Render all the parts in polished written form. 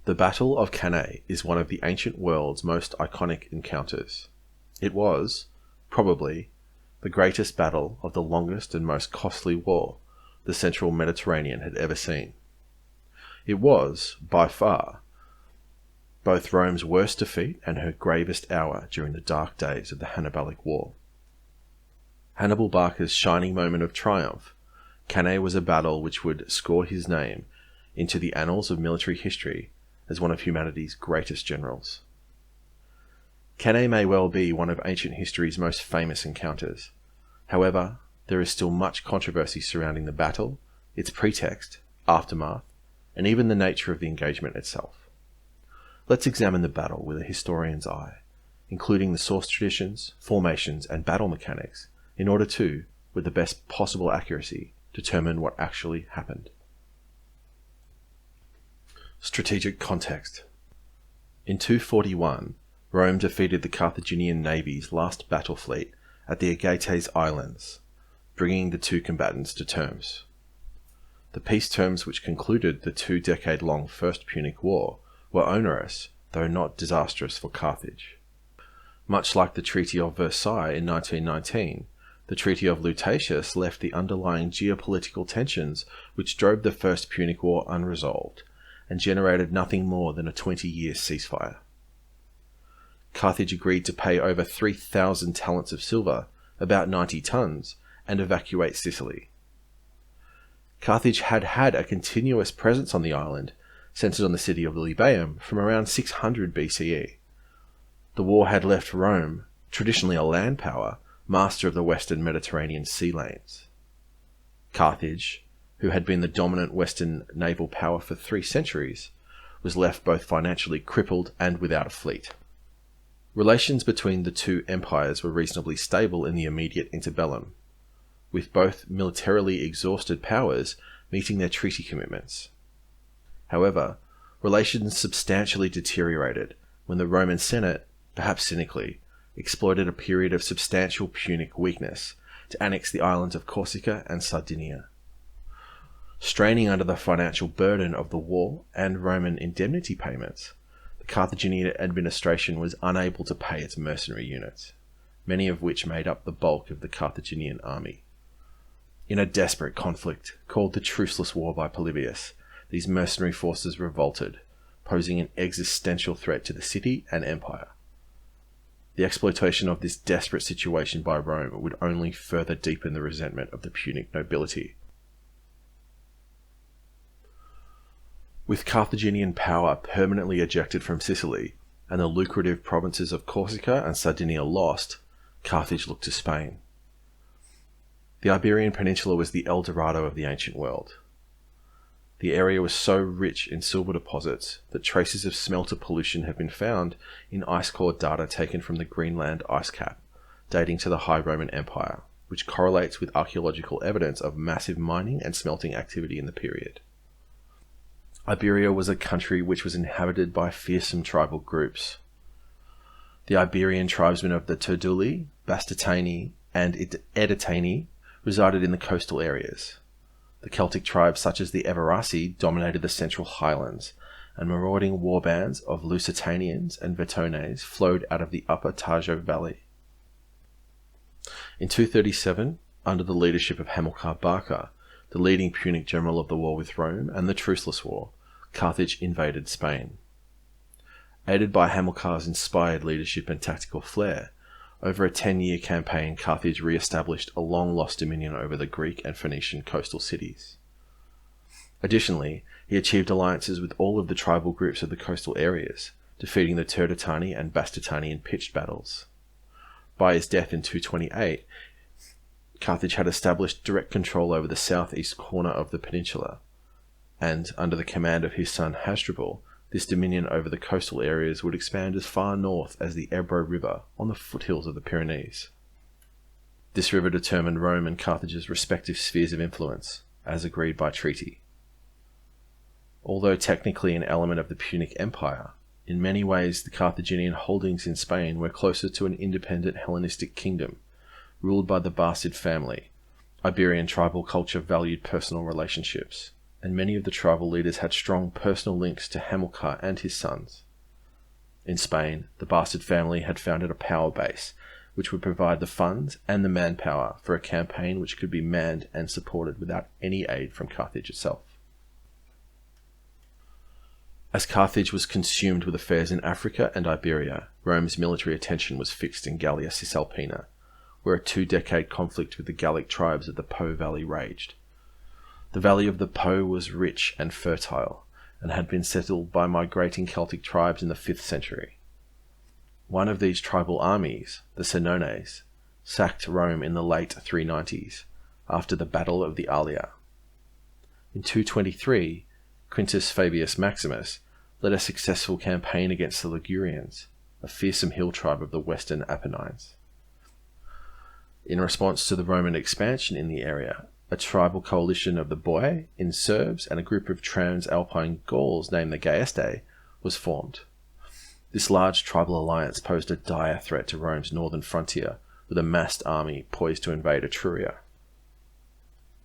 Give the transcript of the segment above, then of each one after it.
The Battle of Cannae is one of the ancient world's most iconic encounters. It was, probably, the greatest battle of the longest and most costly war the central Mediterranean had ever seen. It was, by far, both Rome's worst defeat and her gravest hour during the dark days of the Hannibalic War. Hannibal Barca's shining moment of triumph, Cannae was a battle which would score his name into the annals of military history as one of humanity's greatest generals. Cannae may well be one of ancient history's most famous encounters. However, there is still much controversy surrounding the battle, its pretext, aftermath, and even the nature of the engagement itself. Let's examine the battle with a historian's eye, including the source traditions, formations, and battle mechanics, in order to, with the best possible accuracy, determine what actually happened. Strategic context. In 241, Rome defeated the Carthaginian navy's last battle fleet at the Agates Islands, bringing the two combatants to terms. The peace terms which concluded the 2-decade-long First Punic War were onerous, though not disastrous for Carthage. Much like the Treaty of Versailles in 1919, the Treaty of Lutatius left the underlying geopolitical tensions which drove the First Punic War unresolved, and generated nothing more than a 20-year ceasefire. Carthage agreed to pay over 3,000 talents of silver, about 90 tons, and evacuate Sicily. Carthage had had a continuous presence on the island, centered on the city of Lilybaeum, from around 600 BCE. The war had left Rome, traditionally a land power, master of the western Mediterranean sea lanes. Carthage, who had been the dominant western naval power for 3 centuries, was left both financially crippled and without a fleet. Relations between the two empires were reasonably stable in the immediate interbellum, with both militarily exhausted powers meeting their treaty commitments. However, relations substantially deteriorated when the Roman Senate, perhaps cynically, exploited a period of substantial Punic weakness to annex the islands of Corsica and Sardinia. Straining under the financial burden of the war and Roman indemnity payments, the Carthaginian administration was unable to pay its mercenary units, many of which made up the bulk of the Carthaginian army. In a desperate conflict, called the Truceless War by Polybius, these mercenary forces revolted, posing an existential threat to the city and empire. The exploitation of this desperate situation by Rome would only further deepen the resentment of the Punic nobility. With Carthaginian power permanently ejected from Sicily, and the lucrative provinces of Corsica and Sardinia lost, Carthage looked to Spain. The Iberian Peninsula was the El Dorado of the ancient world. The area was so rich in silver deposits that traces of smelter pollution have been found in ice core data taken from the Greenland ice cap, dating to the High Roman Empire, which correlates with archaeological evidence of massive mining and smelting activity in the period. Iberia was a country which was inhabited by fearsome tribal groups. The Iberian tribesmen of the Turduli, Bastitani, and Editani resided in the coastal areas. The Celtic tribes such as the Everasi dominated the central highlands, and marauding warbands of Lusitanians and Vetones flowed out of the upper Tajo Valley. In 237, under the leadership of Hamilcar Barca, the leading Punic general of the war with Rome and the Truceless War, Carthage invaded Spain. Aided by Hamilcar's inspired leadership and tactical flair, over a 10-year campaign, Carthage re-established a long-lost dominion over the Greek and Phoenician coastal cities. Additionally, he achieved alliances with all of the tribal groups of the coastal areas, defeating the Turdetani and Bastitani in pitched battles. By his death in 228, Carthage had established direct control over the southeast corner of the peninsula, and, under the command of his son Hasdrubal, this dominion over the coastal areas would expand as far north as the Ebro River on the foothills of the Pyrenees. This river determined Rome and Carthage's respective spheres of influence, as agreed by treaty. Although technically an element of the Punic Empire, in many ways the Carthaginian holdings in Spain were closer to an independent Hellenistic kingdom, ruled by the Barcid family. Iberian tribal culture valued personal relationships, and many of the tribal leaders had strong personal links to Hamilcar and his sons. In Spain, the bastard family had founded a power base which would provide the funds and the manpower for a campaign which could be manned and supported without any aid from Carthage itself. As Carthage was consumed with affairs in Africa and Iberia, Rome's military attention was fixed in Gallia Cisalpina, where a 2-decade conflict with the Gallic tribes of the Po Valley raged. The valley of the Po was rich and fertile, and had been settled by migrating Celtic tribes in the 5th century. One of these tribal armies, the Senones, sacked Rome in the late 390s, after the Battle of the Alia. In 223, Quintus Fabius Maximus led a successful campaign against the Ligurians, a fearsome hill tribe of the western Apennines. In response to the Roman expansion in the area, a tribal coalition of the Boii in Serbs and a group of Transalpine Gauls named the Gaestae was formed. This large tribal alliance posed a dire threat to Rome's northern frontier, with a massed army poised to invade Etruria.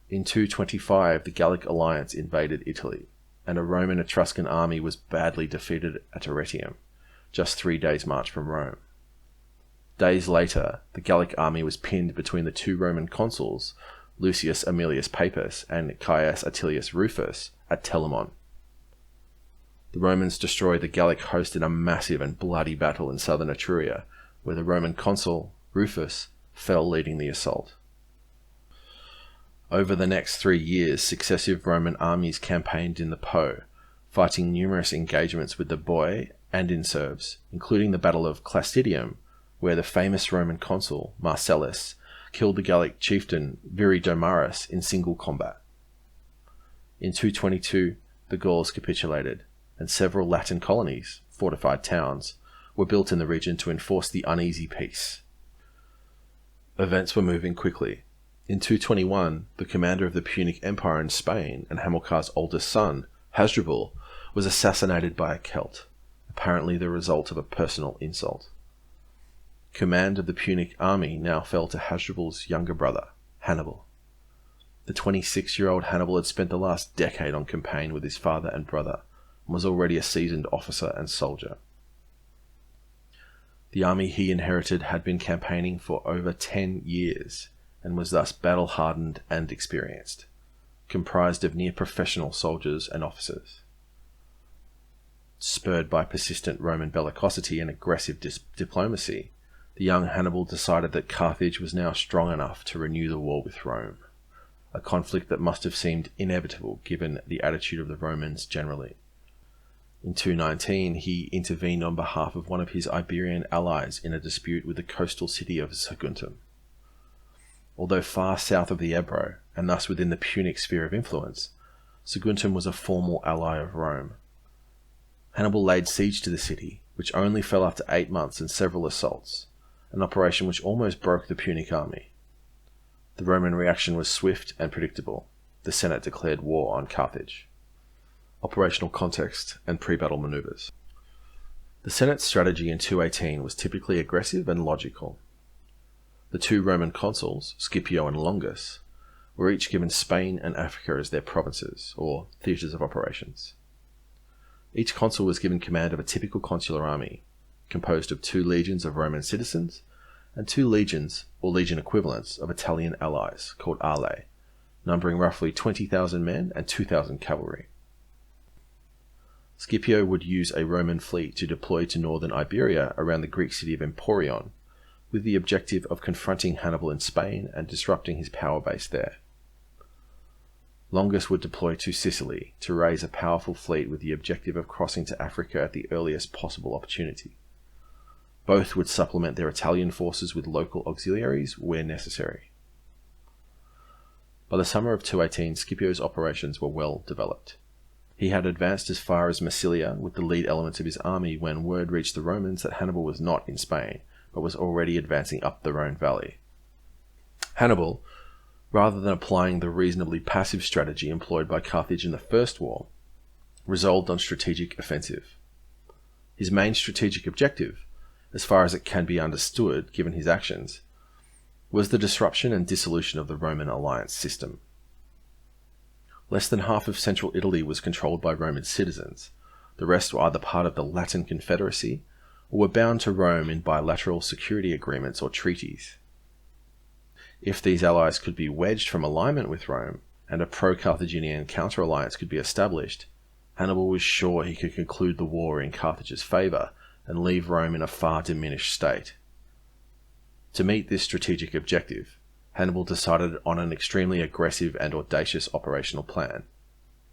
In 225, the Gallic alliance invaded Italy, and a Roman Etruscan army was badly defeated at Arretium, just 3 days' march from Rome. Days later, the Gallic army was pinned between the 2 Roman consuls, Lucius Aemilius Papus and Caius Atilius Rufus, at Telamon. The Romans destroyed the Gallic host in a massive and bloody battle in southern Etruria, where the Roman consul, Rufus, fell leading the assault. Over the next 3 years, successive Roman armies campaigned in the Po, fighting numerous engagements with the Boii and in Serbs, including the Battle of Clastidium, where the famous Roman consul, Marcellus, killed the Gallic chieftain Viridomarus in single combat. In 222, the Gauls capitulated, and several Latin colonies, fortified towns, were built in the region to enforce the uneasy peace. Events were moving quickly. In 221, the commander of the Punic Empire in Spain and Hamilcar's oldest son, Hasdrubal, was assassinated by a Celt, apparently the result of a personal insult. Command of the Punic army now fell to Hasdrubal's younger brother, Hannibal. The 26-year-old Hannibal had spent the last decade on campaign with his father and brother, and was already a seasoned officer and soldier. The army he inherited had been campaigning for over 10 years, and was thus battle-hardened and experienced, comprised of near-professional soldiers and officers. Spurred by persistent Roman bellicosity and aggressive diplomacy, the young Hannibal decided that Carthage was now strong enough to renew the war with Rome, a conflict that must have seemed inevitable given the attitude of the Romans generally. In 219, he intervened on behalf of one of his Iberian allies in a dispute with the coastal city of Saguntum. Although far south of the Ebro, and thus within the Punic sphere of influence, Saguntum was a formal ally of Rome. Hannibal laid siege to the city, which only fell after 8 months and several assaults, an operation which almost broke the Punic army. The Roman reaction was swift and predictable. The Senate declared war on Carthage. Operational context and pre-battle manoeuvres. The Senate's strategy in 218 was typically aggressive and logical. The 2 Roman consuls, Scipio and Longus, were each given Spain and Africa as their provinces, or theatres of operations. Each consul was given command of a typical consular army, composed of 2 legions of Roman citizens, and 2 legions, or legion equivalents, of Italian allies, called Ale, numbering roughly 20,000 men and 2,000 cavalry. Scipio would use a Roman fleet to deploy to northern Iberia around the Greek city of Emporion, with the objective of confronting Hannibal in Spain and disrupting his power base there. Longus would deploy to Sicily to raise a powerful fleet with the objective of crossing to Africa at the earliest possible opportunity. Both would supplement their Italian forces with local auxiliaries where necessary. By the summer of 218, Scipio's operations were well developed. He had advanced as far as Massilia with the lead elements of his army when word reached the Romans that Hannibal was not in Spain, but was already advancing up the Rhone Valley. Hannibal, rather than applying the reasonably passive strategy employed by Carthage in the First War, resolved on strategic offensive. His main strategic objective, as far as it can be understood given his actions, was the disruption and dissolution of the Roman alliance system. Less than half of central Italy was controlled by Roman citizens. The rest were either part of the Latin Confederacy or were bound to Rome in bilateral security agreements or treaties. If these allies could be wedged from alignment with Rome, and a pro-Carthaginian counter-alliance could be established, Hannibal was sure he could conclude the war in Carthage's favour and leave Rome in a far diminished state. To meet this strategic objective, Hannibal decided on an extremely aggressive and audacious operational plan.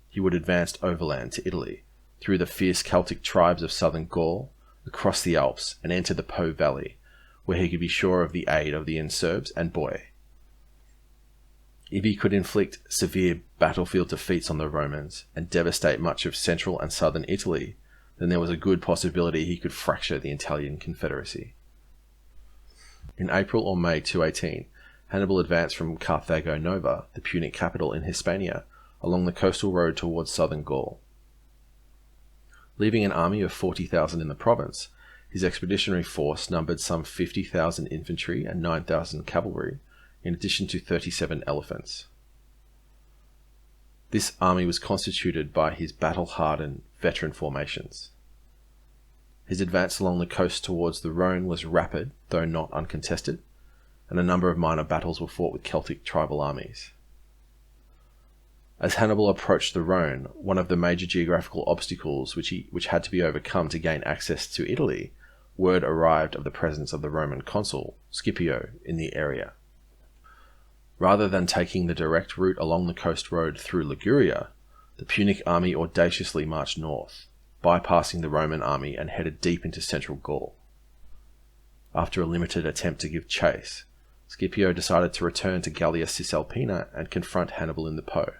He would advance overland to Italy, through the fierce Celtic tribes of southern Gaul, across the Alps, and enter the Po Valley, where he could be sure of the aid of the Insurbs and Boii. If he could inflict severe battlefield defeats on the Romans and devastate much of central and southern Italy, then there was a good possibility he could fracture the Italian Confederacy. In April or May 218, Hannibal advanced from Carthago Nova, the Punic capital in Hispania, along the coastal road towards southern Gaul. Leaving an army of 40,000 in the province, his expeditionary force numbered some 50,000 infantry and 9,000 cavalry, in addition to 37 elephants. This army was constituted by his battle-hardened veteran formations. His advance along the coast towards the Rhone was rapid, though not uncontested, and a number of minor battles were fought with Celtic tribal armies. As Hannibal approached the Rhone, one of the major geographical obstacles which had to be overcome to gain access to Italy, word arrived of the presence of the Roman consul, Scipio, in the area. Rather than taking the direct route along the coast road through Liguria, the Punic army audaciously marched north, bypassing the Roman army and headed deep into central Gaul. After a limited attempt to give chase, Scipio decided to return to Gallia Cisalpina and confront Hannibal in the Po.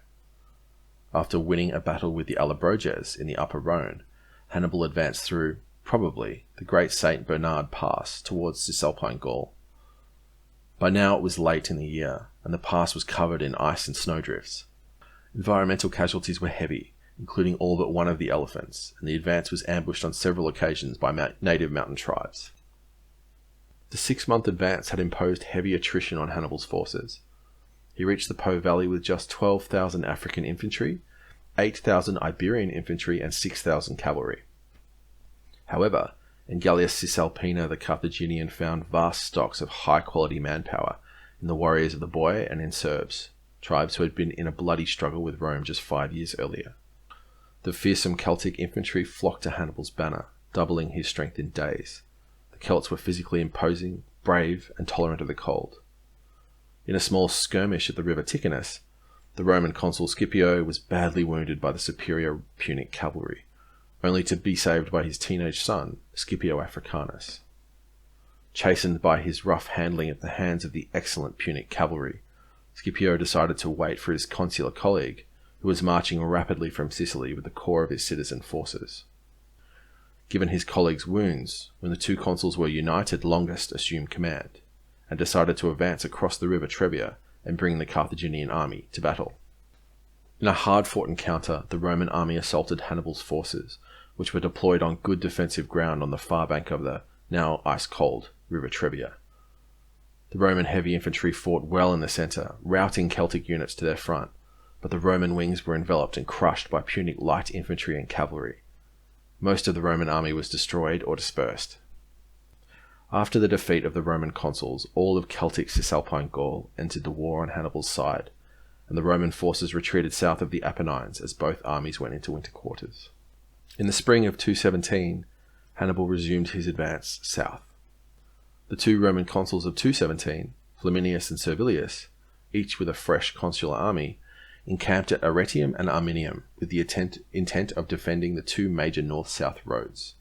After winning a battle with the Allobroges in the Upper Rhone, Hannibal advanced through, probably, the Great St. Bernard Pass towards Cisalpine Gaul. By now it was late in the year, and the pass was covered in ice and snowdrifts. Environmental casualties were heavy, including all but one of the elephants, and the advance was ambushed on several occasions by native mountain tribes. The 6-month advance had imposed heavy attrition on Hannibal's forces. He reached the Po Valley with just 12,000 African infantry, 8,000 Iberian infantry, and 6,000 cavalry. However, in Gallia Cisalpina, the Carthaginian found vast stocks of high-quality manpower in the warriors of the Boii and Insurbs, tribes who had been in a bloody struggle with Rome just 5 years earlier. The fearsome Celtic infantry flocked to Hannibal's banner, doubling his strength in days. The Celts were physically imposing, brave, and tolerant of the cold. In a small skirmish at the river Ticinus, the Roman consul Scipio was badly wounded by the superior Punic cavalry, only to be saved by his teenage son, Scipio Africanus. Chastened by his rough handling at the hands of the excellent Punic cavalry, Scipio decided to wait for his consular colleague, who was marching rapidly from Sicily with the core of his citizen forces. Given his colleague's wounds, when the two consuls were united, Longest assumed command, and decided to advance across the river Trebia and bring the Carthaginian army to battle. In a hard-fought encounter, the Roman army assaulted Hannibal's forces, which were deployed on good defensive ground on the far bank of the, now ice-cold, river Trebia. The Roman heavy infantry fought well in the centre, routing Celtic units to their front, but the Roman wings were enveloped and crushed by Punic light infantry and cavalry. Most of the Roman army was destroyed or dispersed. After the defeat of the Roman consuls, all of Celtic Cisalpine Gaul entered the war on Hannibal's side, and the Roman forces retreated south of the Apennines as both armies went into winter quarters. In the spring of 217, Hannibal resumed his advance south. The two Roman consuls of 217, Flaminius and Servilius, each with a fresh consular army, encamped at Arretium and Arminium with the intent of defending the two major north-south roads.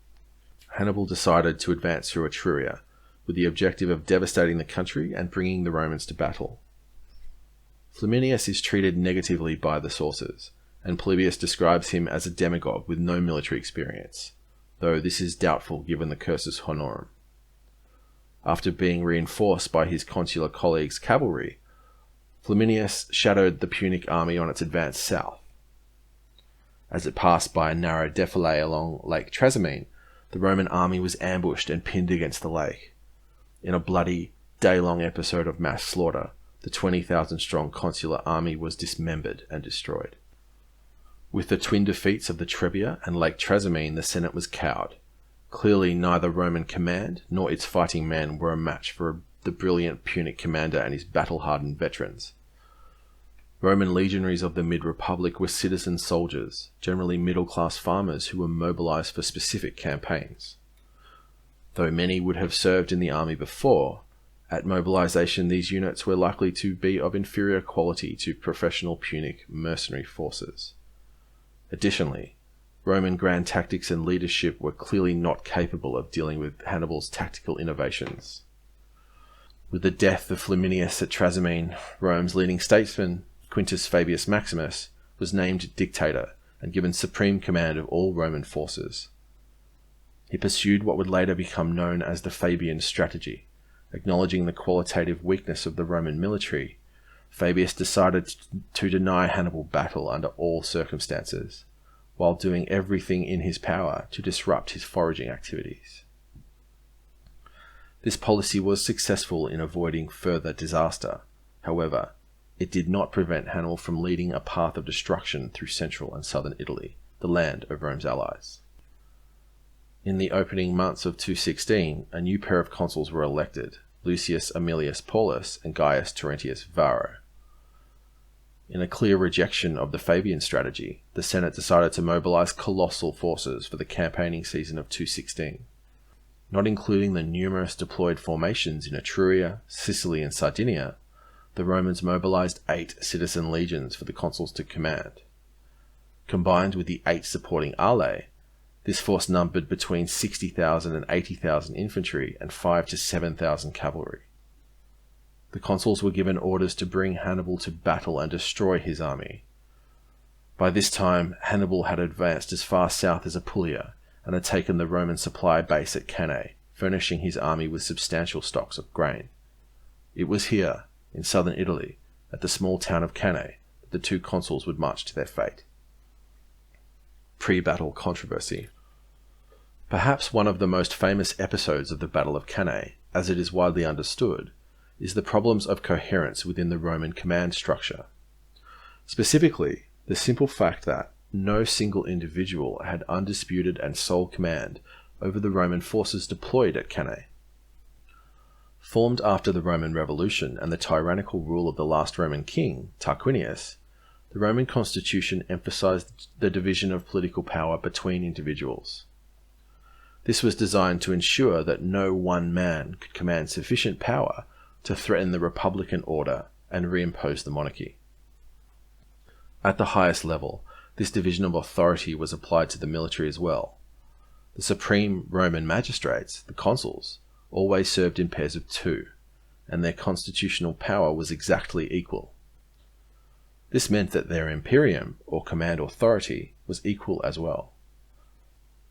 Hannibal decided to advance through Etruria, with the objective of devastating the country and bringing the Romans to battle. Flaminius is treated negatively by the sources, and Polybius describes him as a demagogue with no military experience, though this is doubtful given the cursus honorum. After being reinforced by his consular colleagues' cavalry, Flaminius shadowed the Punic army on its advance south. As it passed by a narrow defile along Lake Trasimene, the Roman army was ambushed and pinned against the lake. In a bloody, day-long episode of mass slaughter, the 20,000-strong consular army was dismembered and destroyed. With the twin defeats of the Trebia and Lake Trasimene, the Senate was cowed. Clearly, neither Roman command nor its fighting men were a match for the brilliant Punic commander and his battle-hardened veterans. Roman legionaries of the mid-Republic were citizen soldiers, generally middle-class farmers who were mobilized for specific campaigns. Though many would have served in the army before, at mobilization these units were likely to be of inferior quality to professional Punic mercenary forces. Additionally, Roman grand tactics and leadership were clearly not capable of dealing with Hannibal's tactical innovations. With the death of Flaminius at Trasimene, Rome's leading statesman, Quintus Fabius Maximus, was named dictator and given supreme command of all Roman forces. He pursued what would later become known as the Fabian strategy. Acknowledging the qualitative weakness of the Roman military, Fabius decided to deny Hannibal battle under all circumstances, while doing everything in his power to disrupt his foraging activities. This policy was successful in avoiding further disaster. However, it did not prevent Hannibal from leading a path of destruction through central and southern Italy, the land of Rome's allies. In the opening months of 216, a new pair of consuls were elected, Lucius Aemilius Paulus and Gaius Terentius Varro. In a clear rejection of the Fabian strategy, the Senate decided to mobilize colossal forces for the campaigning season of 216. Not including the numerous deployed formations in Etruria, Sicily and Sardinia, the Romans mobilized 8 citizen legions for the consuls to command. Combined with the 8 supporting alae, this force numbered between 60,000 and 80,000 infantry and 5,000 to 7,000 cavalry. The consuls were given orders to bring Hannibal to battle and destroy his army. By this time, Hannibal had advanced as far south as Apulia and had taken the Roman supply base at Cannae, furnishing his army with substantial stocks of grain. It was here, in southern Italy, at the small town of Cannae, that the 2 consuls would march to their fate. Pre-battle controversy. Perhaps one of the most famous episodes of the Battle of Cannae, as it is widely understood, is the problems of coherence within the Roman command structure. Specifically, the simple fact that no single individual had undisputed and sole command over the Roman forces deployed at Cannae. Formed after the Roman Revolution and the tyrannical rule of the last Roman king, Tarquinius, the Roman constitution emphasized the division of political power between individuals. This was designed to ensure that no one man could command sufficient power to threaten the republican order and reimpose the monarchy. At the highest level, this division of authority was applied to the military as well. The supreme Roman magistrates, the consuls, always served in pairs of 2, and their constitutional power was exactly equal. This meant that their imperium, or command authority, was equal as well.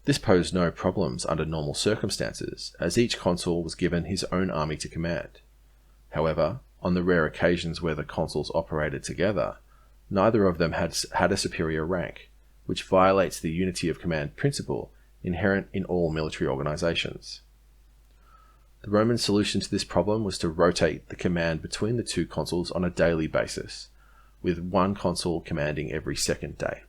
This posed no problems under normal circumstances, as each consul was given his own army to command. However, on the rare occasions where the consuls operated together, neither of them had a superior rank, which violates the unity of command principle inherent in all military organizations. The Roman solution to this problem was to rotate the command between the 2 consuls on a daily basis, with one consul commanding every second day.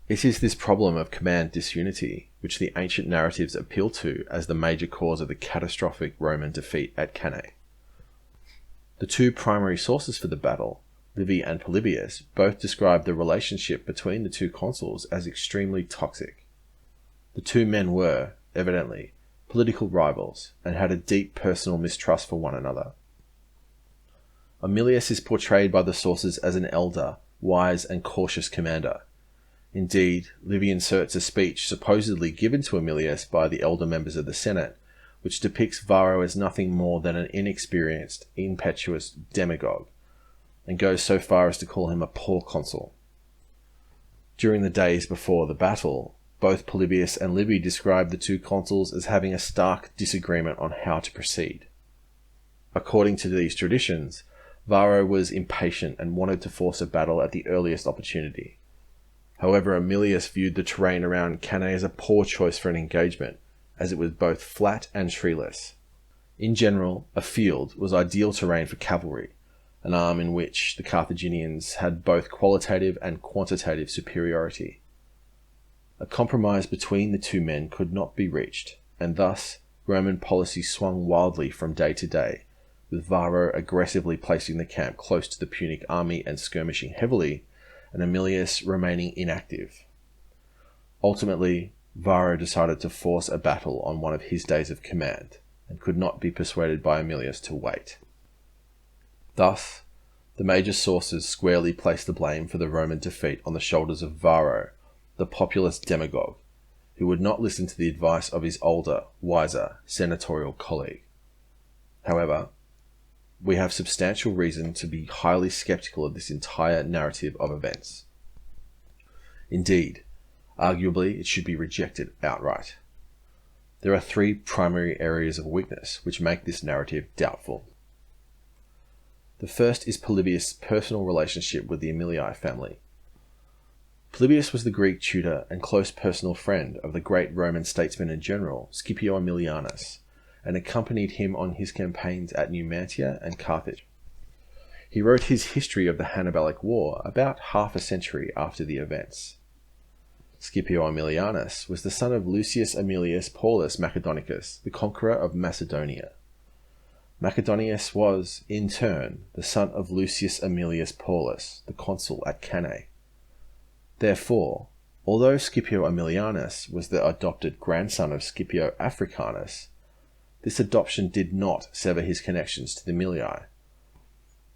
It is this problem of command disunity which the ancient narratives appeal to as the major cause of the catastrophic Roman defeat at Cannae. The 2 primary sources for the battle, Livy and Polybius, both describe the relationship between the 2 consuls as extremely toxic. The 2 men were, evidently, political rivals and had a deep personal mistrust for one another. Aemilius is portrayed by the sources as an elder, wise and cautious commander. Indeed, Livy inserts a speech supposedly given to Aemilius by the elder members of the Senate, which depicts Varro as nothing more than an inexperienced, impetuous demagogue, and goes so far as to call him a poor consul. During the days before the battle, both Polybius and Livy describe the 2 consuls as having a stark disagreement on how to proceed. According to these traditions, Varro was impatient and wanted to force a battle at the earliest opportunity. However, Aemilius viewed the terrain around Cannae as a poor choice for an engagement, as it was both flat and treeless. In general, a field was ideal terrain for cavalry, an arm in which the Carthaginians had both qualitative and quantitative superiority. A compromise between the two men could not be reached, and thus Roman policy swung wildly from day to day, with Varro aggressively placing the camp close to the Punic army and skirmishing heavily, and Aemilius remaining inactive. Ultimately, Varro decided to force a battle on one of his days of command, and could not be persuaded by Aemilius to wait. Thus, the major sources squarely place the blame for the Roman defeat on the shoulders of Varro, the populist demagogue, who would not listen to the advice of his older, wiser, senatorial colleague. However, we have substantial reason to be highly skeptical of this entire narrative of events. Indeed, arguably it should be rejected outright. There are three primary areas of weakness which make this narrative doubtful. The first is Polybius' personal relationship with the Aemilii family. Polybius was the Greek tutor and close personal friend of the great Roman statesman and general Scipio Aemilianus, and accompanied him on his campaigns at Numantia and Carthage. He wrote his history of the Hannibalic War about half a century after the events. Scipio Aemilianus was the son of Lucius Aemilius Paulus Macedonicus, the conqueror of Macedonia. Macedonius was, in turn, the son of Lucius Aemilius Paulus, the consul at Cannae. Therefore, although Scipio Aemilianus was the adopted grandson of Scipio Africanus, this adoption did not sever his connections to the Aemilii,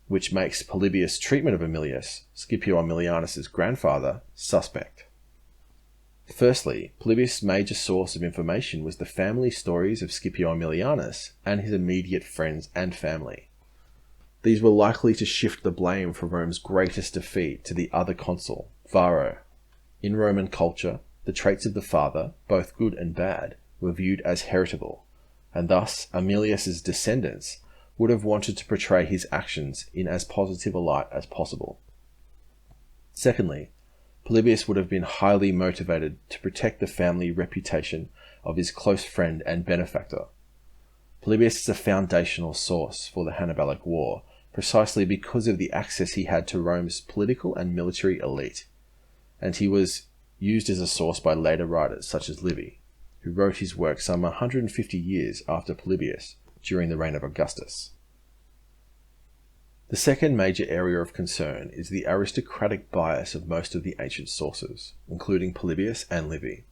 which makes Polybius' treatment of Aemilius, Scipio Aemilianus' grandfather, suspect. Firstly, Polybius' major source of information was the family stories of Scipio Aemilianus and his immediate friends and family. These were likely to shift the blame for Rome's greatest defeat to the other consul, Varro. In Roman culture, the traits of the father, both good and bad, were viewed as heritable, and thus Aemilius' descendants would have wanted to portray his actions in as positive a light as possible. Secondly, Polybius would have been highly motivated to protect the family reputation of his close friend and benefactor. Polybius is a foundational source for the Hannibalic War, precisely because of the access he had to Rome's political and military elite, and he was used as a source by later writers such as Livy, who wrote his work some 150 years after Polybius, during the reign of Augustus. The second major area of concern is the aristocratic bias of most of the ancient sources, including Polybius and Livy.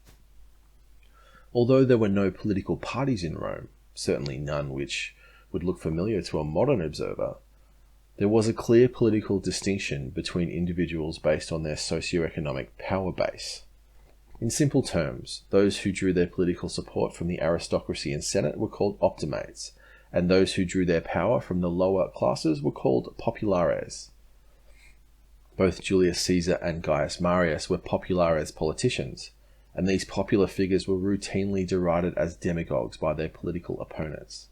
Although there were no political parties in Rome, certainly none which would look familiar to a modern observer, there was a clear political distinction between individuals based on their socioeconomic power base. In simple terms, those who drew their political support from the aristocracy and senate were called optimates, and those who drew their power from the lower classes were called populares. Both Julius Caesar and Gaius Marius were populares politicians, and these popular figures were routinely derided as demagogues by their political opponents.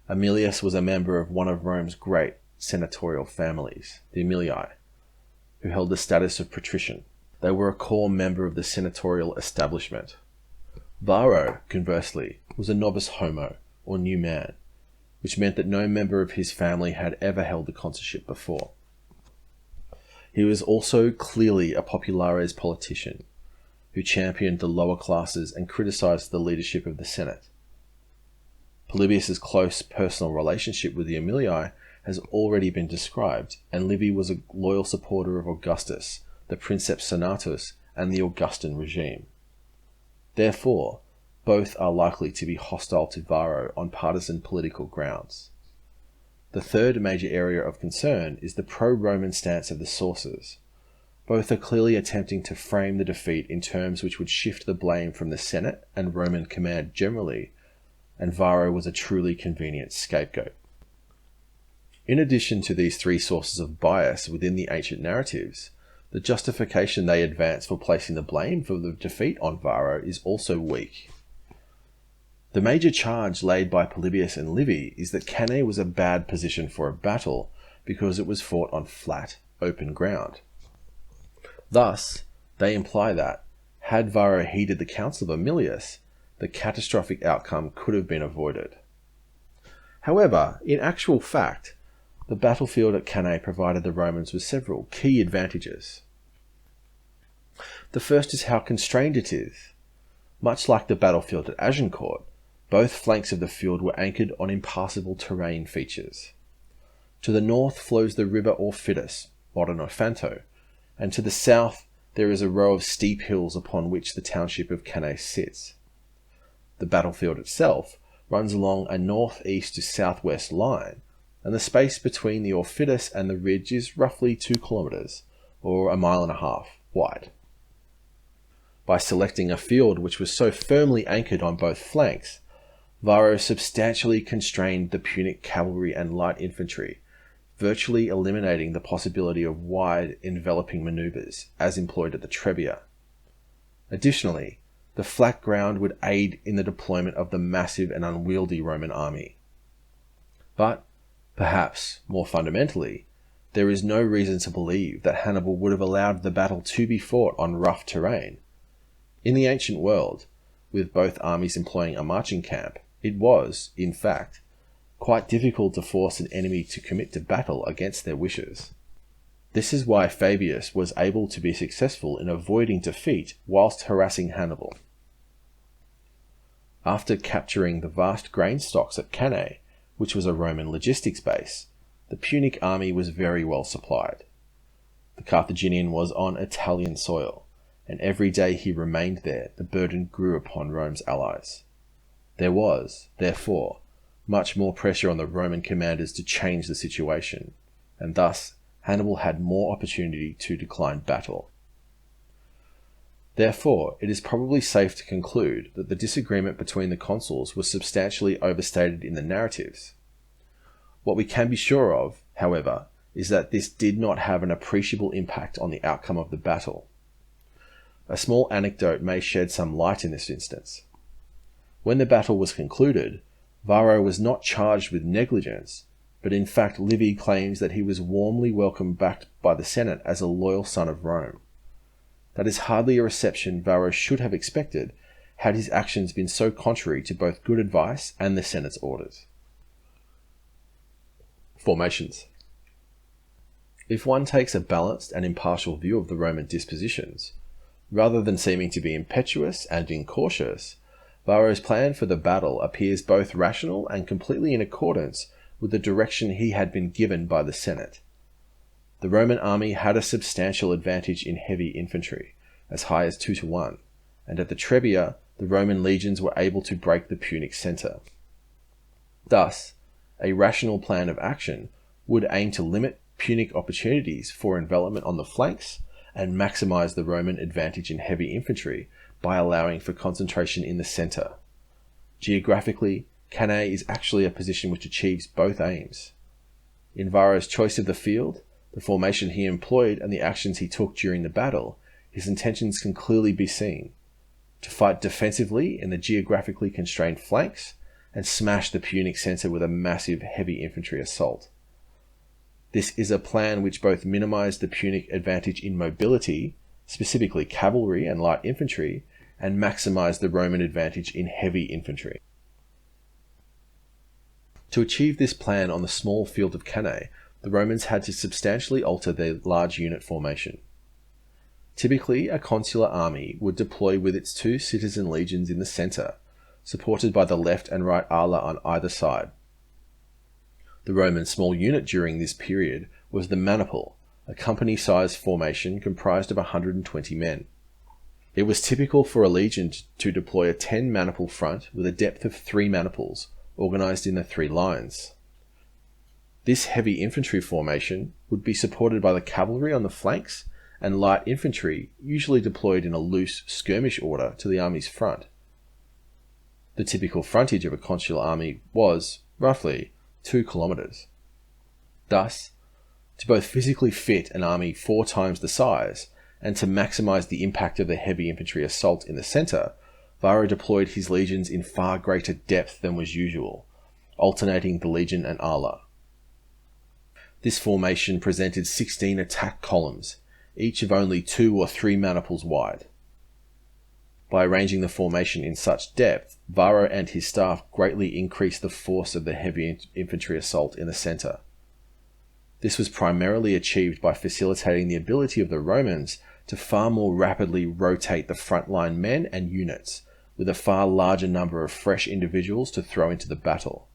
Aemilius was a member of one of Rome's great senatorial families, the Aemilii, who held the status of patrician. They were a core member of the senatorial establishment. Varro, conversely, was a novice homo, or new man, which meant that no member of his family had ever held the consulship before. He was also clearly a populares politician, who championed the lower classes and criticized the leadership of the Senate. Polybius' close personal relationship with the Aemilii has already been described, and Livy was a loyal supporter of Augustus, the Princeps Senatus, and the Augustan regime. Therefore, both are likely to be hostile to Varro on partisan political grounds. The third major area of concern is the pro-Roman stance of the sources. Both are clearly attempting to frame the defeat in terms which would shift the blame from the Senate and Roman command generally, and Varro was a truly convenient scapegoat. In addition to these three sources of bias within the ancient narratives, the justification they advance for placing the blame for the defeat on Varro is also weak. The major charge laid by Polybius and Livy is that Cannae was a bad position for a battle because it was fought on flat, open ground. Thus, they imply that, had Varro heeded the counsel of Aemilius, the catastrophic outcome could have been avoided. However, in actual fact, The battlefield at Cannae provided the Romans with several key advantages. The first is how constrained it is. Much like the battlefield at Agincourt, both flanks of the field were anchored on impassable terrain features. To the north flows the river Orfitus, modern Ofanto, and to the south there is a row of steep hills upon which the township of Cannae sits. The battlefield itself runs along a northeast to southwest line, and the space between the Orfitus and the ridge is roughly 2 kilometres, or 1.5 miles, wide. By selecting a field which was so firmly anchored on both flanks, Varro substantially constrained the Punic cavalry and light infantry, virtually eliminating the possibility of wide, enveloping manoeuvres, as employed at the Trebia. Additionally, the flat ground would aid in the deployment of the massive and unwieldy Roman army. But, perhaps more fundamentally, there is no reason to believe that Hannibal would have allowed the battle to be fought on rough terrain. In the ancient world, with both armies employing a marching camp, it was, in fact, quite difficult to force an enemy to commit to battle against their wishes. This is why Fabius was able to be successful in avoiding defeat whilst harassing Hannibal. After capturing the vast grain stocks at Cannae, which was a Roman logistics base, the Punic army was very well supplied. The Carthaginian was on Italian soil, and every day he remained there, the burden grew upon Rome's allies. There was, therefore, much more pressure on the Roman commanders to change the situation, and thus Hannibal had more opportunity to decline battle. Therefore, it is probably safe to conclude that the disagreement between the consuls was substantially overstated in the narratives. What we can be sure of, however, is that this did not have an appreciable impact on the outcome of the battle. A small anecdote may shed some light in this instance. When the battle was concluded, Varro was not charged with negligence, but in fact Livy claims that he was warmly welcomed back by the Senate as a loyal son of Rome. That is hardly a reception Varro should have expected had his actions been so contrary to both good advice and the Senate's orders. Formations. If one takes a balanced and impartial view of the Roman dispositions, rather than seeming to be impetuous and incautious, Varro's plan for the battle appears both rational and completely in accordance with the direction he had been given by the Senate. The Roman army had a substantial advantage in heavy infantry, as high as 2 to 1, and at the Trebia, the Roman legions were able to break the Punic centre. Thus, a rational plan of action would aim to limit Punic opportunities for envelopment on the flanks and maximize the Roman advantage in heavy infantry by allowing for concentration in the centre. Geographically, Cannae is actually a position which achieves both aims. In Varro's choice of the field, the formation he employed and the actions he took during the battle, his intentions can clearly be seen: to fight defensively in the geographically constrained flanks and smash the Punic centre with a massive heavy infantry assault. This is a plan which both minimized the Punic advantage in mobility, specifically cavalry and light infantry, and maximized the Roman advantage in heavy infantry. To achieve this plan on the small field of Cannae, the Romans had to substantially alter their large unit formation. Typically, a consular army would deploy with its 2 citizen legions in the centre, supported by the left and right ala on either side. The Roman small unit during this period was the maniple, a company-sized formation comprised of 120 men. It was typical for a legion to deploy a 10-maniple front with a depth of 3 maniples, organised in the 3 lines. This heavy infantry formation would be supported by the cavalry on the flanks and light infantry usually deployed in a loose skirmish order to the army's front. The typical frontage of a consular army was, roughly, 2 kilometres. Thus, to both physically fit an army 4 times the size and to maximise the impact of the heavy infantry assault in the centre, Varro deployed his legions in far greater depth than was usual, alternating the legion and ala. This formation presented 16 attack columns, each of only 2 or 3 maniples wide. By arranging the formation in such depth, Varro and his staff greatly increased the force of the heavy infantry assault in the centre. This was primarily achieved by facilitating the ability of the Romans to far more rapidly rotate the frontline men and units, with a far larger number of fresh individuals to throw into the battle.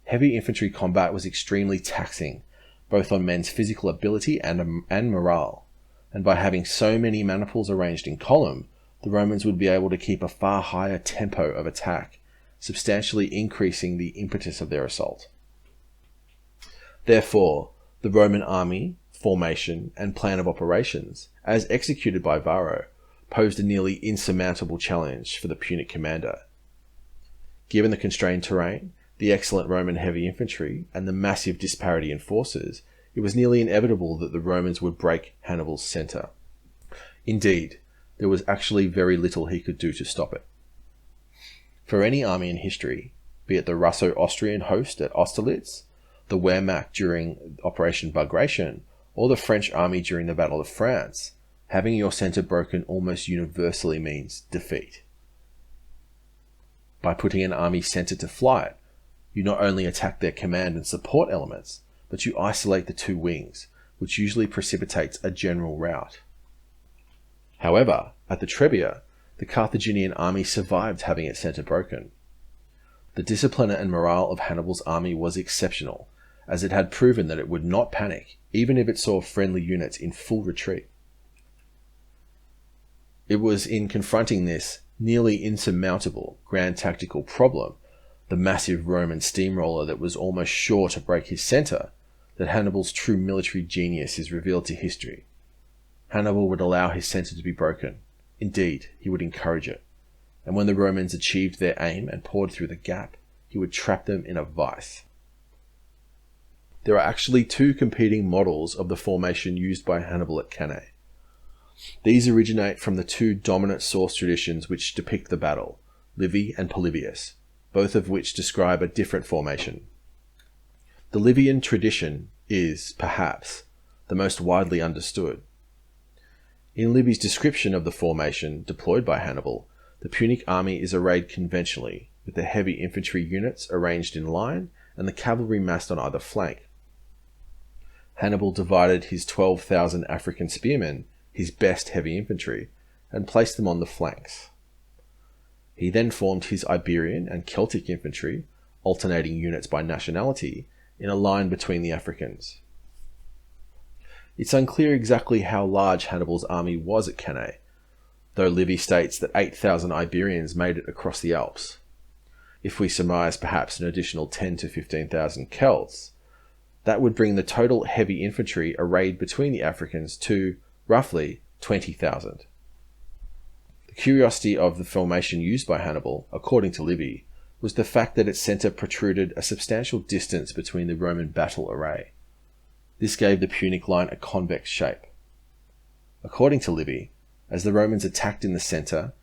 Heavy infantry combat was extremely taxing, both on men's physical ability and morale, and by having so many maniples arranged in column, the Romans would be able to keep a far higher tempo of attack, substantially increasing the impetus of their assault. Therefore, the Roman army, formation, and plan of operations, as executed by Varro, posed a nearly insurmountable challenge for the Punic commander. Given the constrained terrain, the excellent Roman heavy infantry, and the massive disparity in forces, it was nearly inevitable that the Romans would break Hannibal's centre. Indeed, there was actually very little he could do to stop it. For any army in history, be it the Russo-Austrian host at Austerlitz, the Wehrmacht during Operation Bagration, or the French army during the Battle of France, having your centre broken almost universally means defeat. By putting an army's centre to flight, you not only attack their command and support elements, but you isolate the two wings, which usually precipitates a general rout. However, at the Trebia, the Carthaginian army survived having its centre broken. The discipline and morale of Hannibal's army was exceptional, as it had proven that it would not panic, even if it saw friendly units in full retreat. It was in confronting this nearly insurmountable grand tactical problem, the massive Roman steamroller that was almost sure to break his centre, that Hannibal's true military genius is revealed to history. Hannibal would allow his centre to be broken. Indeed, he would encourage it. And when the Romans achieved their aim and poured through the gap, he would trap them in a vice. There are actually two competing models of the formation used by Hannibal at Cannae. These originate from the two dominant source traditions which depict the battle, Livy and Polybius, both of which describe a different formation. The Livian tradition is, perhaps, the most widely understood. In Livy's description of the formation deployed by Hannibal, the Punic army is arrayed conventionally, with the heavy infantry units arranged in line and the cavalry massed on either flank. Hannibal divided his 12,000 African spearmen, his best heavy infantry, and placed them on the flanks. He then formed his Iberian and Celtic infantry, alternating units by nationality, in a line between the Africans. It's unclear exactly how large Hannibal's army was at Cannae, though Livy states that 8,000 Iberians made it across the Alps. If we surmise perhaps an additional 10 to 15,000 Celts, that would bring the total heavy infantry arrayed between the Africans to, roughly, 20,000. The curiosity of the formation used by Hannibal, according to Livy, was the fact that its centre protruded a substantial distance between the Roman battle array. This gave the Punic line a convex shape. According to Livy, as the Romans attacked in the centre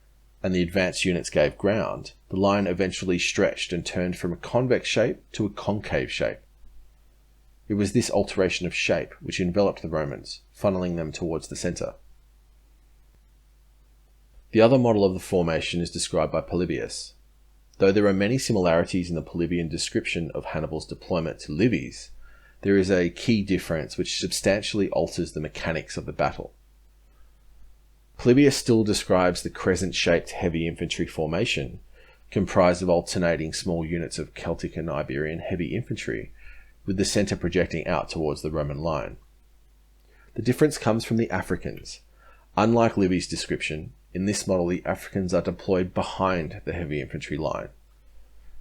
and the advanced units gave ground, the line eventually stretched and turned from a convex shape to a concave shape. It was this alteration of shape which enveloped the Romans, funneling them towards the centre. The other model of the formation is described by Polybius. Though there are many similarities in the Polybian description of Hannibal's deployment to Livy's, there is a key difference which substantially alters the mechanics of the battle. Polybius still describes the crescent-shaped heavy infantry formation, comprised of alternating small units of Celtic and Iberian heavy infantry, with the centre projecting out towards the Roman line. The difference comes from the Africans. Unlike Livy's description, in this model the Africans are deployed behind the heavy infantry line.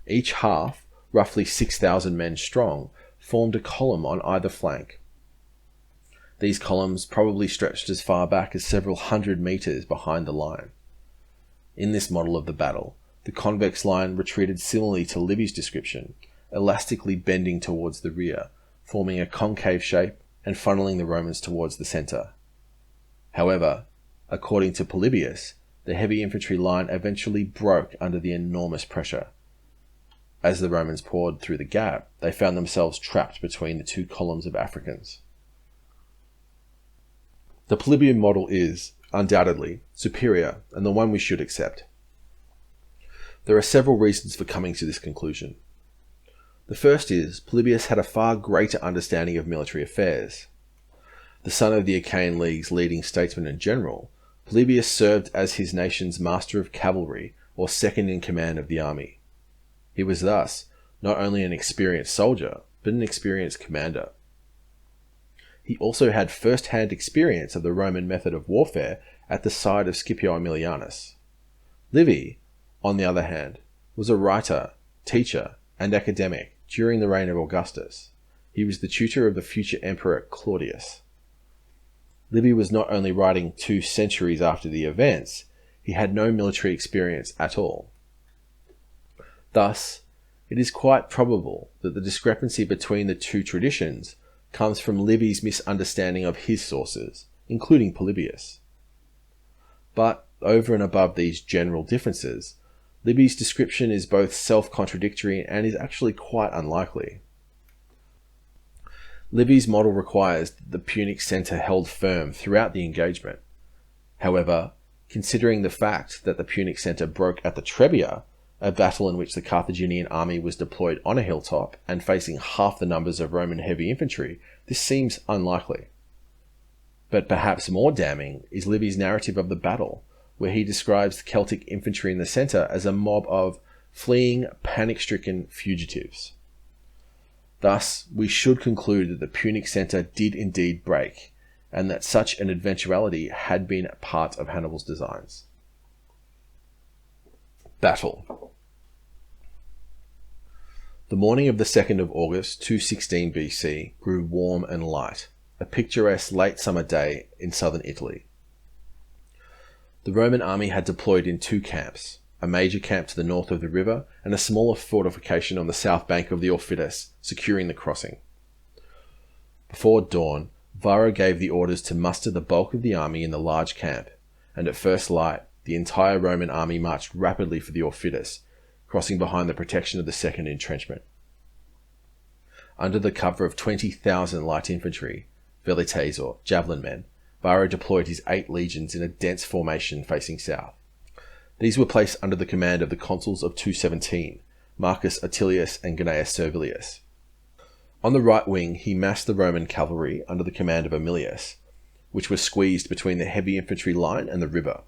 Each half, roughly 6,000 men strong, formed a column on either flank. These columns probably stretched as far back as several hundred metres behind the line. In this model of the battle, the convex line retreated similarly to Livy's description, elastically bending towards the rear, forming a concave shape and funneling the Romans towards the centre. However, according to Polybius, the heavy infantry line eventually broke under the enormous pressure. As the Romans poured through the gap, they found themselves trapped between the two columns of Africans. The Polybian model is, undoubtedly, superior and the one we should accept. There are several reasons for coming to this conclusion. The first is, Polybius had a far greater understanding of military affairs. The son of the Achaean League's leading statesman and general, Polybius served as his nation's master of cavalry, or second in command of the army. He was thus not only an experienced soldier, but an experienced commander. He also had first-hand experience of the Roman method of warfare at the side of Scipio Aemilianus. Livy, on the other hand, was a writer, teacher, and academic during the reign of Augustus. He was the tutor of the future emperor Claudius. Livy was not only writing 2 centuries after the events, he had no military experience at all. Thus, it is quite probable that the discrepancy between the 2 traditions comes from Livy's misunderstanding of his sources, including Polybius. But, over and above these general differences, Livy's description is both self-contradictory and is actually quite unlikely. Livy's model requires that the Punic centre held firm throughout the engagement. However, considering the fact that the Punic centre broke at the Trebia, a battle in which the Carthaginian army was deployed on a hilltop and facing half the numbers of Roman heavy infantry, this seems unlikely. But perhaps more damning is Livy's narrative of the battle, where he describes the Celtic infantry in the centre as a mob of fleeing, panic-stricken fugitives. Thus, we should conclude that the Punic centre did indeed break, and that such an eventuality had been part of Hannibal's designs. Battle. The morning of the 2nd of August 216 BC grew warm and light, a picturesque late summer day in southern Italy. The Roman army had deployed in 2 camps, a major camp to the north of the river and a smaller fortification on the south bank of the Aufidus, securing the crossing. Before dawn, Varro gave the orders to muster the bulk of the army in the large camp, and at first light, the entire Roman army marched rapidly for the Aufidus, crossing behind the protection of the second entrenchment. Under the cover of 20,000 light infantry, velites or javelin men, Varro deployed his 8 legions in a dense formation facing south. These were placed under the command of the consuls of 217, Marcus Attilius and Gnaeus Servilius. On the right wing, he massed the Roman cavalry under the command of Aemilius, which was squeezed between the heavy infantry line and the river.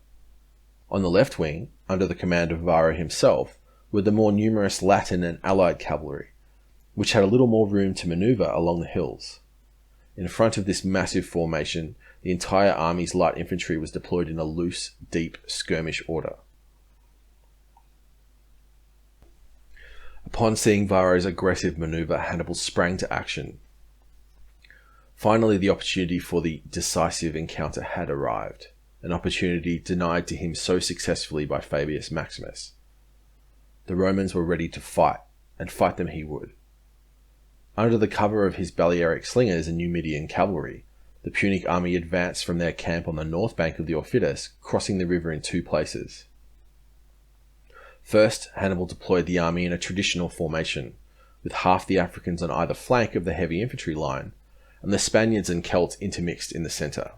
On the left wing, under the command of Varro himself, were the more numerous Latin and allied cavalry, which had a little more room to manoeuvre along the hills. In front of this massive formation, the entire army's light infantry was deployed in a loose, deep skirmish order. Upon seeing Varro's aggressive manoeuvre, Hannibal sprang to action. Finally, the opportunity for the decisive encounter had arrived, an opportunity denied to him so successfully by Fabius Maximus. The Romans were ready to fight, and fight them he would. Under the cover of his Balearic slingers and Numidian cavalry, the Punic army advanced from their camp on the north bank of the Aufidus, crossing the river in 2 places. First, Hannibal deployed the army in a traditional formation, with half the Africans on either flank of the heavy infantry line, and the Spaniards and Celts intermixed in the centre.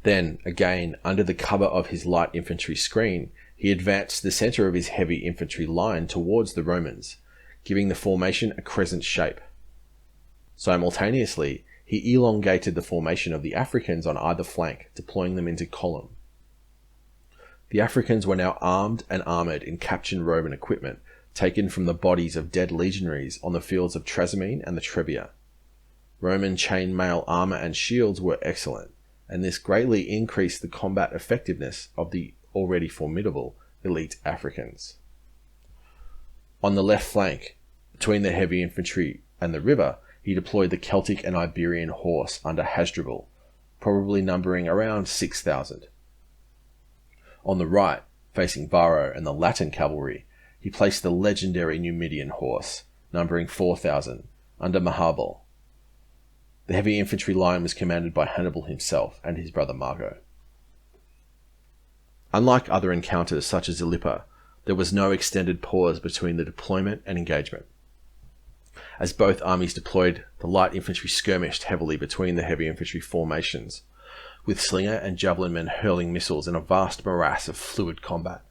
Then, again, under the cover of his light infantry screen, he advanced to the centre of his heavy infantry line towards the Romans, giving the formation a crescent shape. Simultaneously, he elongated the formation of the Africans on either flank, deploying them into column. The Africans were now armed and armoured in captured Roman equipment, taken from the bodies of dead legionaries on the fields of Trasimene and the Trebia. Roman chainmail armour and shields were excellent, and this greatly increased the combat effectiveness of the already formidable elite Africans. On the left flank, between the heavy infantry and the river, he deployed the Celtic and Iberian horse under Hasdrubal, probably numbering around 6,000. On the right, facing Varro and the Latin cavalry, he placed the legendary Numidian horse, numbering 4,000, under Maharbal. The heavy infantry line was commanded by Hannibal himself and his brother Margo. Unlike other encounters such as Ilipa, there was no extended pause between the deployment and engagement. As both armies deployed, the light infantry skirmished heavily between the heavy infantry formations, with slinger and javelin men hurling missiles in a vast morass of fluid combat.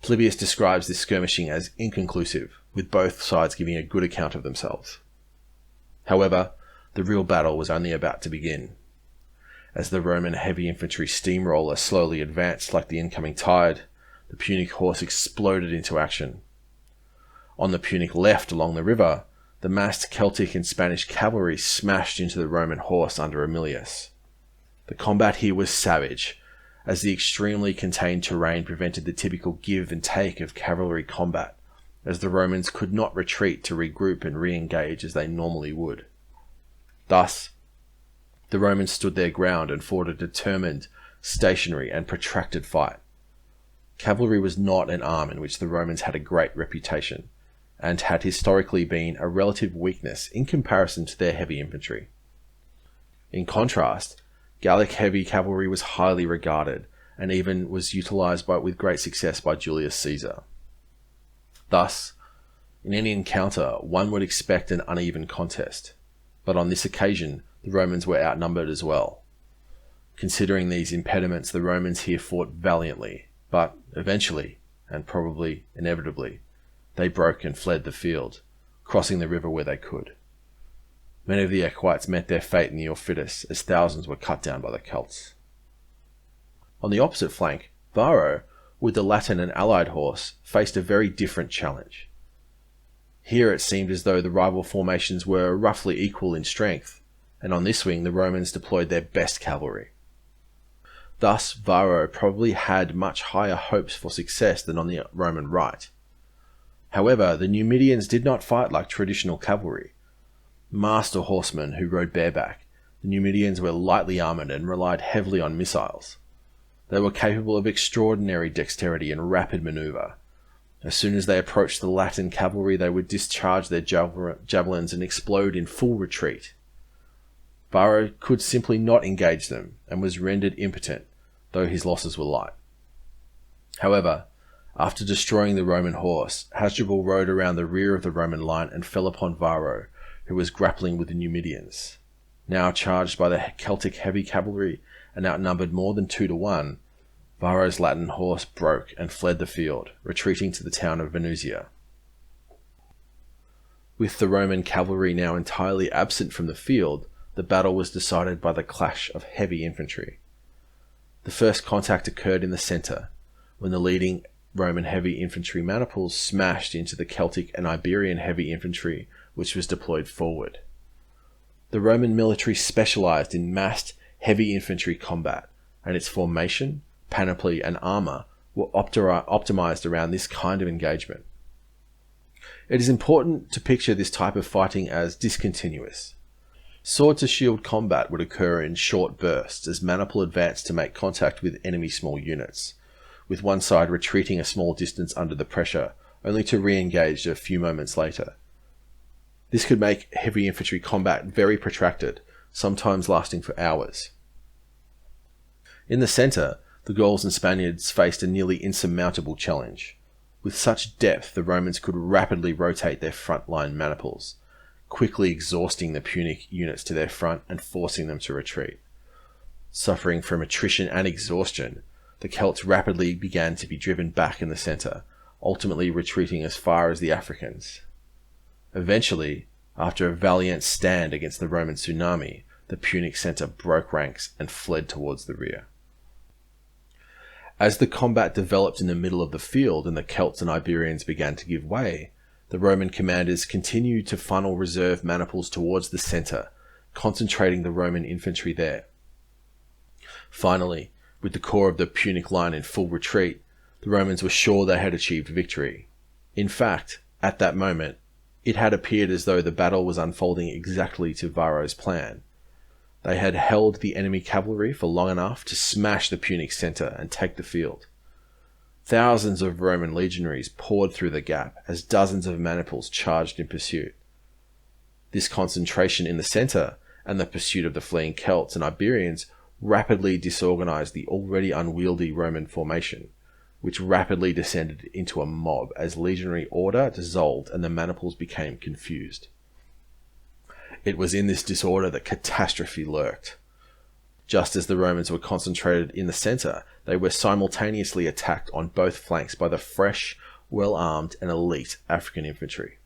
Flavius describes this skirmishing as inconclusive, with both sides giving a good account of themselves. However, the real battle was only about to begin. As the Roman heavy infantry steamroller slowly advanced like the incoming tide, the Punic horse exploded into action. On the Punic left along the river, the massed Celtic and Spanish cavalry smashed into the Roman horse under Aemilius. The combat here was savage, as the extremely contained terrain prevented the typical give and take of cavalry combat, as the Romans could not retreat to regroup and re-engage as they normally would. Thus, the Romans stood their ground and fought a determined, stationary and protracted fight. Cavalry was not an arm in which the Romans had a great reputation, and had historically been a relative weakness in comparison to their heavy infantry. In contrast, Gallic heavy cavalry was highly regarded, and even was utilised with great success by Julius Caesar. Thus, in any encounter, one would expect an uneven contest, but on this occasion, the Romans were outnumbered as well. Considering these impediments, the Romans here fought valiantly, but eventually, and probably inevitably, they broke and fled the field, crossing the river where they could. Many of the Equites met their fate in the Aufidus, as thousands were cut down by the Celts. On the opposite flank, Varro, with the Latin and allied horse, faced a very different challenge. Here it seemed as though the rival formations were roughly equal in strength, and on this wing the Romans deployed their best cavalry. Thus, Varro probably had much higher hopes for success than on the Roman right. However, the Numidians did not fight like traditional cavalry. Master horsemen who rode bareback, the Numidians were lightly armoured and relied heavily on missiles. They were capable of extraordinary dexterity and rapid manoeuvre. As soon as they approached the Latin cavalry, they would discharge their javelins and explode in full retreat. Varro could simply not engage them, and was rendered impotent, though his losses were light. However, after destroying the Roman horse, Hasdrubal rode around the rear of the Roman line and fell upon Varro, who was grappling with the Numidians. Now charged by the Celtic heavy cavalry and outnumbered more than 2-1, Varro's Latin horse broke and fled the field, retreating to the town of Venusia. With the Roman cavalry now entirely absent from the field, the battle was decided by the clash of heavy infantry. The first contact occurred in the centre, when the leading Roman heavy infantry maniples smashed into the Celtic and Iberian heavy infantry which was deployed forward. The Roman military specialised in massed heavy infantry combat, and its formation, panoply and armour were optimised around this kind of engagement. It is important to picture this type of fighting as discontinuous. Sword-to-shield combat would occur in short bursts as maniple advanced to make contact with enemy small units, with one side retreating a small distance under the pressure, only to re-engage a few moments later. This could make heavy infantry combat very protracted, sometimes lasting for hours. In the centre, the Gauls and Spaniards faced a nearly insurmountable challenge. With such depth, the Romans could rapidly rotate their front-line maniples, quickly exhausting the Punic units to their front and forcing them to retreat. Suffering from attrition and exhaustion, the Celts rapidly began to be driven back in the centre, ultimately retreating as far as the Africans. Eventually, after a valiant stand against the Roman tsunami, the Punic centre broke ranks and fled towards the rear. As the combat developed in the middle of the field and the Celts and Iberians began to give way, the Roman commanders continued to funnel reserve maniples towards the centre, concentrating the Roman infantry there. Finally, with the core of the Punic line in full retreat, the Romans were sure they had achieved victory. In fact, at that moment, it had appeared as though the battle was unfolding exactly to Varro's plan. They had held the enemy cavalry for long enough to smash the Punic centre and take the field. Thousands of Roman legionaries poured through the gap as dozens of maniples charged in pursuit. This concentration in the centre and the pursuit of the fleeing Celts and Iberians rapidly disorganised the already unwieldy Roman formation, which rapidly descended into a mob as legionary order dissolved and the maniples became confused. It was in this disorder that catastrophe lurked. Just as the Romans were concentrated in the centre, they were simultaneously attacked on both flanks by the fresh, well-armed and elite African infantry.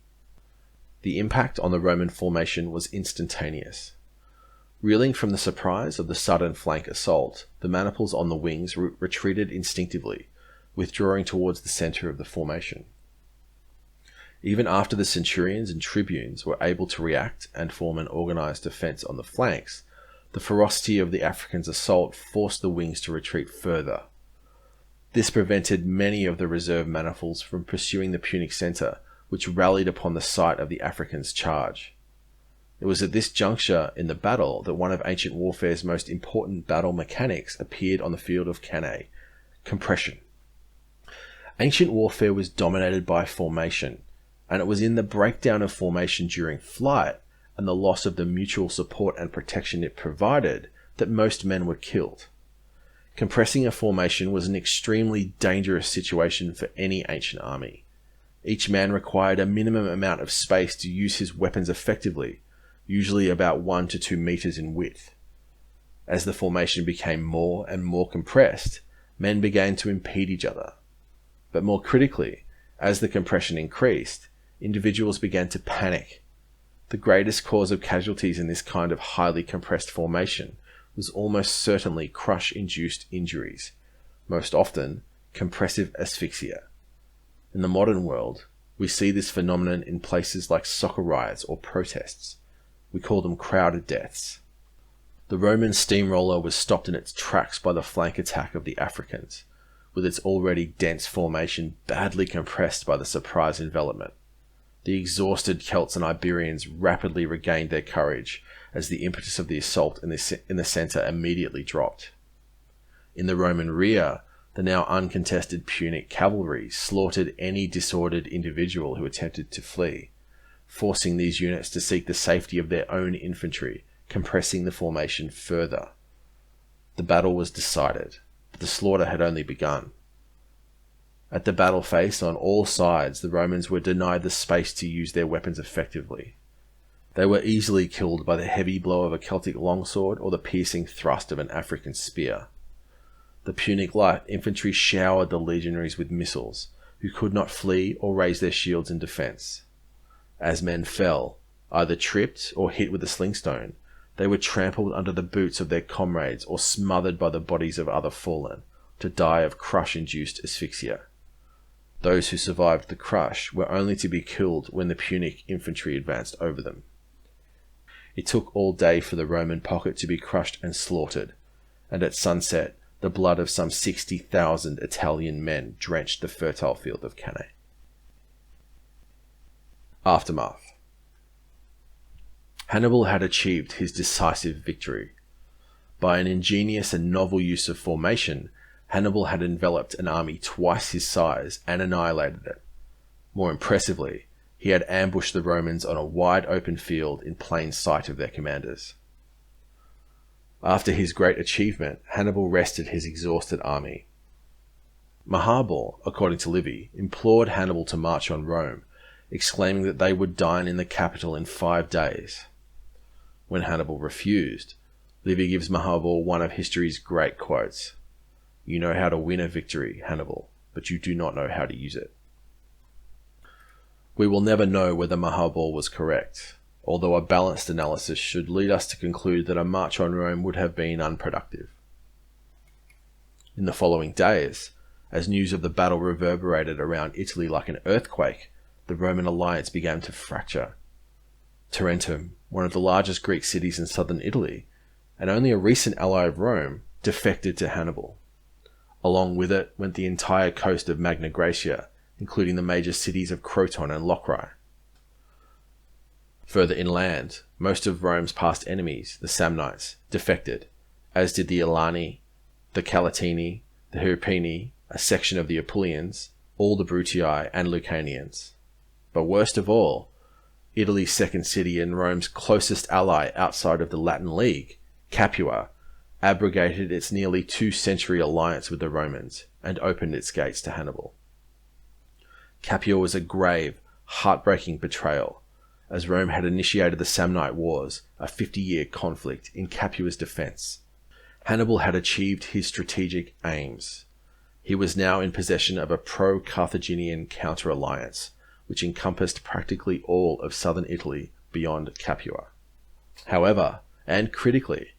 The impact on the Roman formation was instantaneous. Reeling from the surprise of the sudden flank assault, the maniples on the wings retreated instinctively, withdrawing towards the centre of the formation. Even after the centurions and tribunes were able to react and form an organised defence on the flanks, the ferocity of the Africans' assault forced the wings to retreat further. This prevented many of the reserve maniples from pursuing the Punic centre, which rallied upon the sight of the Africans' charge. It was at this juncture in the battle that one of ancient warfare's most important battle mechanics appeared on the field of Cannae: compression. Ancient warfare was dominated by formation, and it was in the breakdown of formation during flight and the loss of the mutual support and protection it provided that most men were killed. Compressing a formation was an extremely dangerous situation for any ancient army. Each man required a minimum amount of space to use his weapons effectively, usually about 1 to 2 meters in width. As the formation became more and more compressed, men began to impede each other. But more critically, as the compression increased, individuals began to panic. The greatest cause of casualties in this kind of highly compressed formation was almost certainly crush-induced injuries, most often compressive asphyxia. In the modern world, we see this phenomenon in places like soccer riots or protests. We call them crowded deaths. The Roman steamroller was stopped in its tracks by the flank attack of the Africans, with its already dense formation badly compressed by the surprise envelopment. The exhausted Celts and Iberians rapidly regained their courage as the impetus of the assault in the centre immediately dropped. In the Roman rear, the now uncontested Punic cavalry slaughtered any disordered individual who attempted to flee, forcing these units to seek the safety of their own infantry, compressing the formation further. The battle was decided, but the slaughter had only begun. At the battle face on all sides, the Romans were denied the space to use their weapons effectively. They were easily killed by the heavy blow of a Celtic longsword or the piercing thrust of an African spear. The Punic light infantry showered the legionaries with missiles, who could not flee or raise their shields in defence. As men fell, either tripped or hit with a slingstone, they were trampled under the boots of their comrades or smothered by the bodies of other fallen, to die of crush-induced asphyxia. Those who survived the crush were only to be killed when the Punic infantry advanced over them. It took all day for the Roman pocket to be crushed and slaughtered, and at sunset the blood of some 60,000 Italian men drenched the fertile field of Cannae. Aftermath. Hannibal had achieved his decisive victory. By an ingenious and novel use of formation, Hannibal had enveloped an army twice his size and annihilated it. More impressively, he had ambushed the Romans on a wide open field in plain sight of their commanders. After his great achievement, Hannibal rested his exhausted army. Maharbal, according to Livy, implored Hannibal to march on Rome, exclaiming that they would dine in the capital in 5 days. When Hannibal refused, Livy gives Maharbal one of history's great quotes: "You know how to win a victory, Hannibal, but you do not know how to use it." We will never know whether Maharbal was correct, although a balanced analysis should lead us to conclude that a march on Rome would have been unproductive. In the following days, as news of the battle reverberated around Italy like an earthquake, the Roman alliance began to fracture. Tarentum, one of the largest Greek cities in southern Italy, and only a recent ally of Rome, defected to Hannibal. Along with it went the entire coast of Magna Graecia, including the major cities of Croton and Locri. Further inland, most of Rome's past enemies, the Samnites, defected, as did the Alani, the Calatini, the Hirpini, a section of the Apulians, all the Brutii and Lucanians. But worst of all, Italy's second city and Rome's closest ally outside of the Latin League, Capua, abrogated its nearly 2-century alliance with the Romans and opened its gates to Hannibal. Capua was a grave, heartbreaking betrayal, as Rome had initiated the Samnite Wars, a 50-year conflict, in Capua's defence. Hannibal had achieved his strategic aims. He was now in possession of a pro-Carthaginian counter-alliance, which encompassed practically all of southern Italy beyond Capua. However, and critically,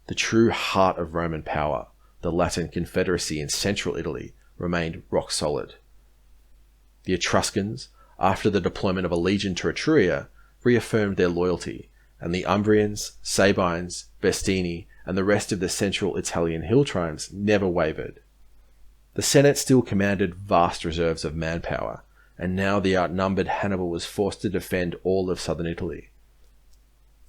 the true heart of Roman power, the Latin Confederacy in central Italy, remained rock solid. The Etruscans, after the deployment of a legion to Etruria, reaffirmed their loyalty, and the Umbrians, Sabines, Vestini, and the rest of the central Italian hill tribes never wavered. The Senate still commanded vast reserves of manpower, and now the outnumbered Hannibal was forced to defend all of southern Italy.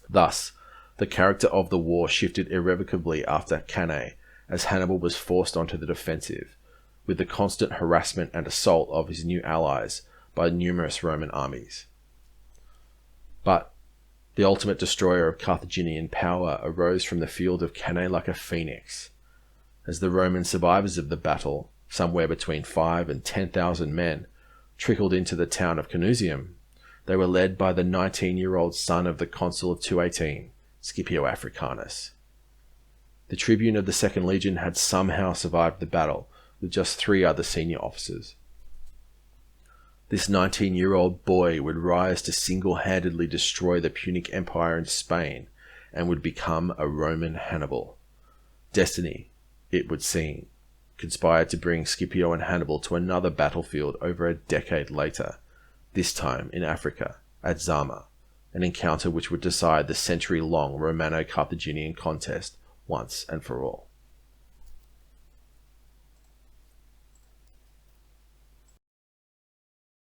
Thus, the character of the war shifted irrevocably after Cannae, as Hannibal was forced onto the defensive, with the constant harassment and assault of his new allies by numerous Roman armies. But the ultimate destroyer of Carthaginian power arose from the field of Cannae like a phoenix. As the Roman survivors of the battle, somewhere between 5,000 and 10,000 men, trickled into the town of Canusium, they were led by the 19-year-old son of the consul of 218, Scipio Africanus. The tribune of the 2nd Legion had somehow survived the battle with just 3 other senior officers. This 19-year-old boy would rise to single-handedly destroy the Punic Empire in Spain and would become a Roman Hannibal. Destiny, it would seem, conspired to bring Scipio and Hannibal to another battlefield over a decade later, this time in Africa, at Zama, an encounter which would decide the century-long Romano-Carthaginian contest once and for all.